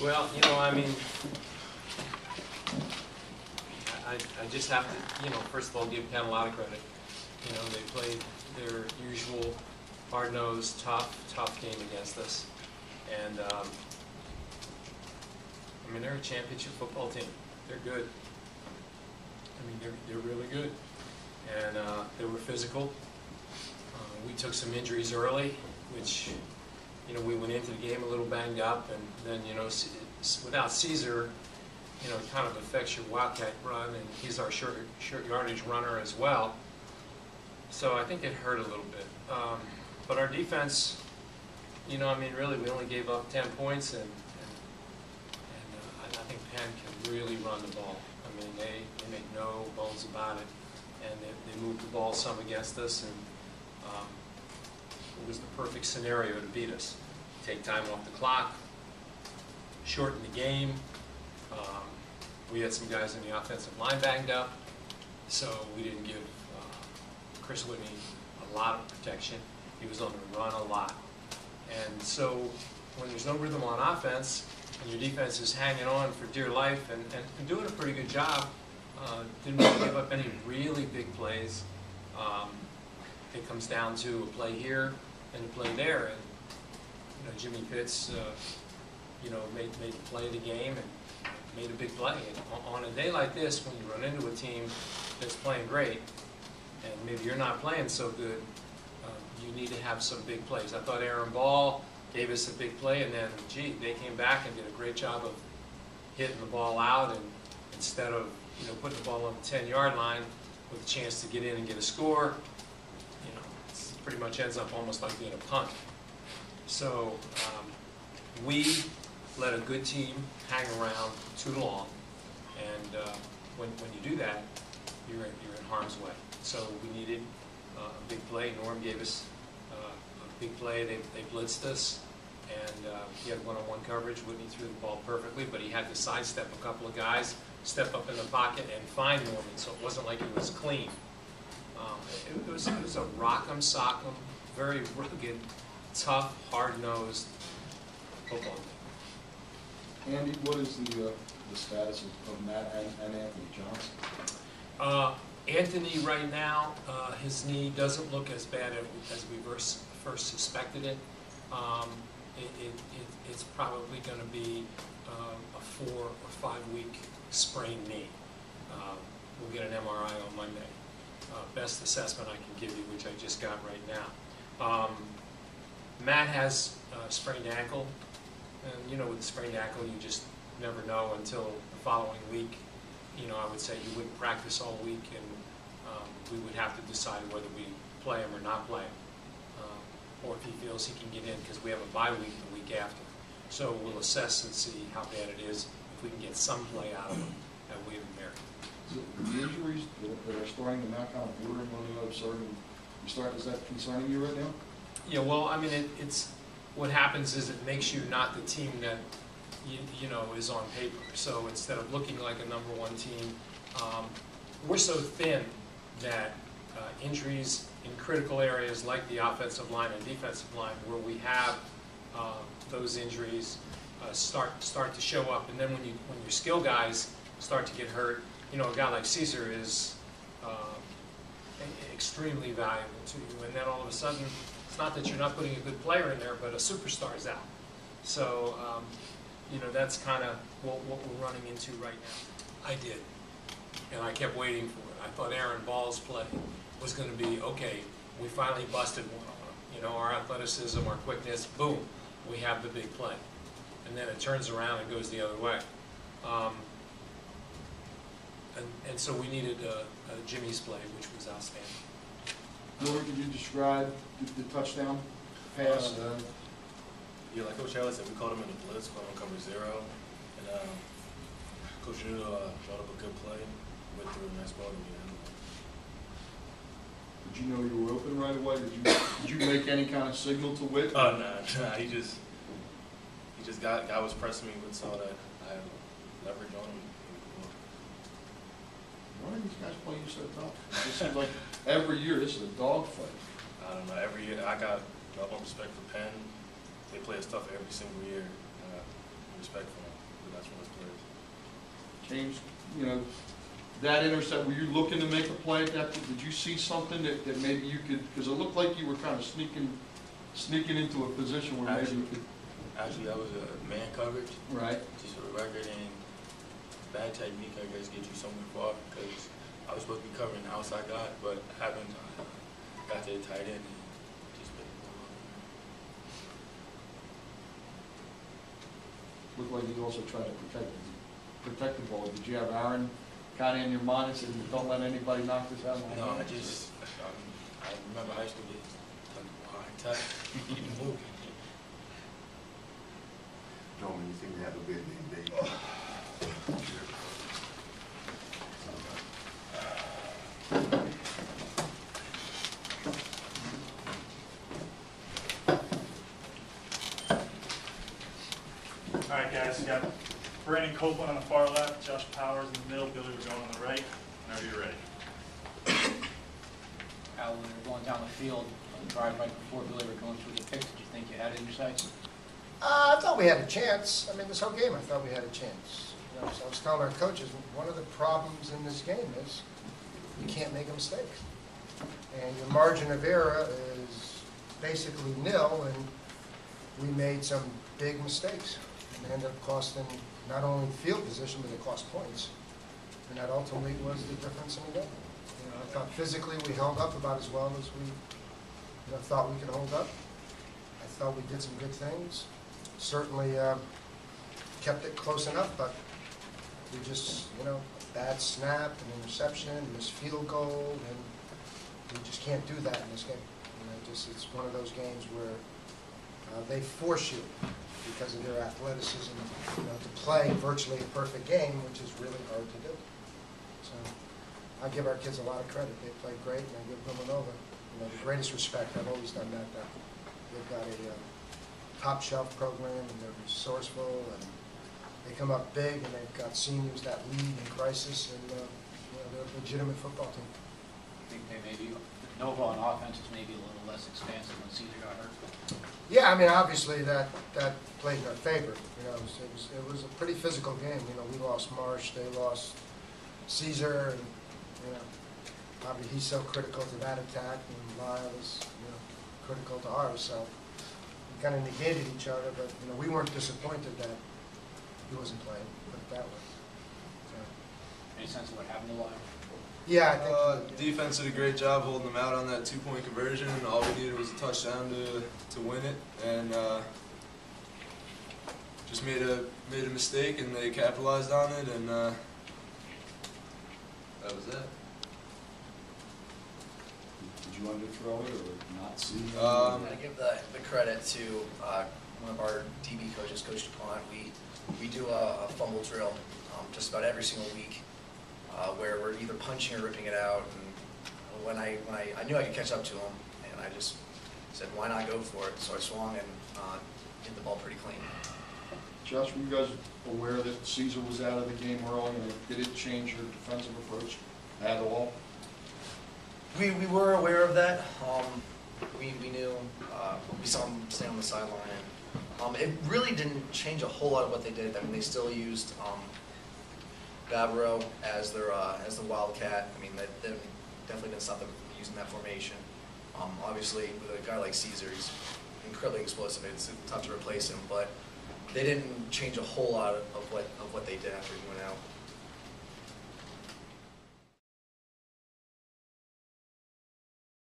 Well, I mean, I just have to, first of all, give Penn a lot of credit. They played their usual hard-nosed, tough game against us. And, I mean, they're a championship football team. They're good. I mean, they're really good. And they were physical. We took some injuries early, which, we went into the game a little banged up. And then, without Caesar, it kind of affects your wildcat run, and he's our short yardage runner as well. So I think it hurt a little bit. But our defense, I mean, really, we only gave up 10 points, and I think Penn can really run the ball. I mean, they make no bones about it, and they moved the ball some against us, and it was the perfect scenario to beat us. Take time off the clock, shorten the game. We had some guys in the offensive line banged up, so we didn't give Chris Whitney a lot of protection. He was on the run a lot. And so when there's no rhythm on offense, and your defense is hanging on for dear life and doing a pretty good job, didn't really give up any really big plays. It comes down to a play here and a play there. And Jimmy Pitts, made the play of the game and made a big play. And on a day like this, when you run into a team that's playing great, and maybe you're not playing so good, you need to have some big plays. I thought Aaron Ball gave us a big play, and then, gee, they came back and did a great job of hitting the ball out, and instead of putting the ball on the 10-yard line with a chance to get in and get a score, it pretty much ends up almost like being a punt. So we let a good team hang around too long, and when you do that, you're in harm's way. So we needed a big play. Norm gave us a big play. They blitzed us, and he had one-on-one coverage. Whitney threw the ball perfectly, but he had to sidestep a couple of guys, step up in the pocket, and find Norman. So it wasn't like it was clean. It was a rock'em sock'em, very rugged, tough, hard-nosed football game. Andy, what is the status of Matt and Anthony Johnson? Anthony right now, his knee doesn't look as bad as we first suspected it. It's probably going to be a 4 or 5 week sprained knee. We'll get an MRI on Monday. Best assessment I can give you, which I just got right now. Matt has a sprained ankle, and with a sprained ankle, you just never know until the following week. I would say you wouldn't practice all week, and we would have to decide whether we play him or not play him, or if he feels he can get in, because we have a bye week the week after. So we'll assess and see how bad it is. If we can get some play out of him, that we have merit. The injuries that are starting to knock on bordering on the other side, is that concerning you right now? Yeah, well, I mean, it's what happens is it makes you not the team that is on paper. So instead of looking like a #1 team, we're so thin that injuries in critical areas like the offensive line and defensive line, where we have those injuries, start to show up. And then when your skill guys start to get hurt, a guy like Caesar is extremely valuable to you. And then all of a sudden, it's not that you're not putting a good player in there, but a superstar is out. So that's kind of what we're running into right now. I did, and I kept waiting for it. I thought Aaron Ball's play was going to be, okay, we finally busted one on him. Our athleticism, our quickness, boom, we have the big play. And then it turns around and goes the other way. And so we needed Jimmy's play, which was outstanding. Lord, could you describe the touchdown pass? Yeah, like Coach Charlie said, we called him in the blitz, called him cover 0, and Coach Nuno showed up a good play, went through a nice ball to me. Did you know you were open right away? Did you make any kind of signal to Witt? Oh, nah, he just got was pressing me, but saw that I had leverage on him. Why do these guys play you so tough? It just seems like every year this is a dogfight. I don't know. Every year I got no respect for Penn. They play us tough every single year. respect for him. That's one of those players. James, you know, that intercept, were you looking to make a play at that? Did you see something that maybe you could, because it looked like you were kind of sneaking into a position where maybe you could. Actually, that was a man coverage. Right. Just for the record, and bad technique, I guess, get you somewhere far because I was supposed to be covering the outside guy, but I haven't got to the tight end and just been Looked like you also tried to protect the ball. Did you have Aaron kind of in your mind and said, don't let anybody knock this out? No, I remember high school days. High tech, keep it moving. Gentlemen, you seem to have a good name, Dave. All right, guys, you got Brandon Copeland on the far left, Josh Powers in the middle, Billy Ragone on the right. Whenever you're ready. Al, when you were going down the field, on the drive right before Billy were going through the pick, did you think you had it in your sights? I thought we had a chance. I mean, this whole game, I thought we had a chance. You know, so I was telling our coaches, one of the problems in this game is you can't make a mistake. And your margin of error is basically nil, and we made some big mistakes. And they ended up costing not only field position, but it cost points. And that ultimately was the difference in the game. You know, I thought physically we held up about as well as we thought we could hold up. I thought we did some good things. Certainly kept it close enough, but we just, a bad snap, an interception, missed field goal, and we just can't do that in this game. It's one of those games where they force you, because of their athleticism, to play virtually a perfect game, which is really hard to do. So I give our kids a lot of credit. They played great, and I give Villanova the greatest respect. I've always done that. They've got a top-shelf program, and they're resourceful, and they come up big, and they've got seniors that lead in crisis, and they're a legitimate football team. I think they maybe, Nova on offense is maybe a little less expansive when Caesar got hurt. Yeah, I mean, obviously that played in our favor. It was a pretty physical game. We lost Marsh, they lost Caesar, and obviously he's so critical to that attack, and Lyle is critical to ours. So we kind of negated each other, but we weren't disappointed that he wasn't playing. Put it that way. So. Any sense of what happened to Lyle? Yeah, I think defense did a great job holding them out on that 2-point conversion. All we needed was a touchdown to win it, and just made a mistake, and they capitalized on it, and that was it. Did you underthrow it or not see? I'm going to give the credit to one of our DB coaches, Coach DuPont. We do a fumble drill just about every single week, where we're either punching or ripping it out. And when I knew I could catch up to him, and I just said, why not go for it? So I swung and hit the ball pretty clean. Josh, were you guys aware that Caesar was out of the game early, and did it change your defensive approach at all? We were aware of that. We knew. We saw him stay on the sideline. And, it really didn't change a whole lot of what they did. I mean, they still used Bavaro as the wildcat. I mean, that definitely didn't stop them from using that formation. Obviously, with a guy like Caesar, he's incredibly explosive. It's tough to replace him, but they didn't change a whole lot of what they did after he went out.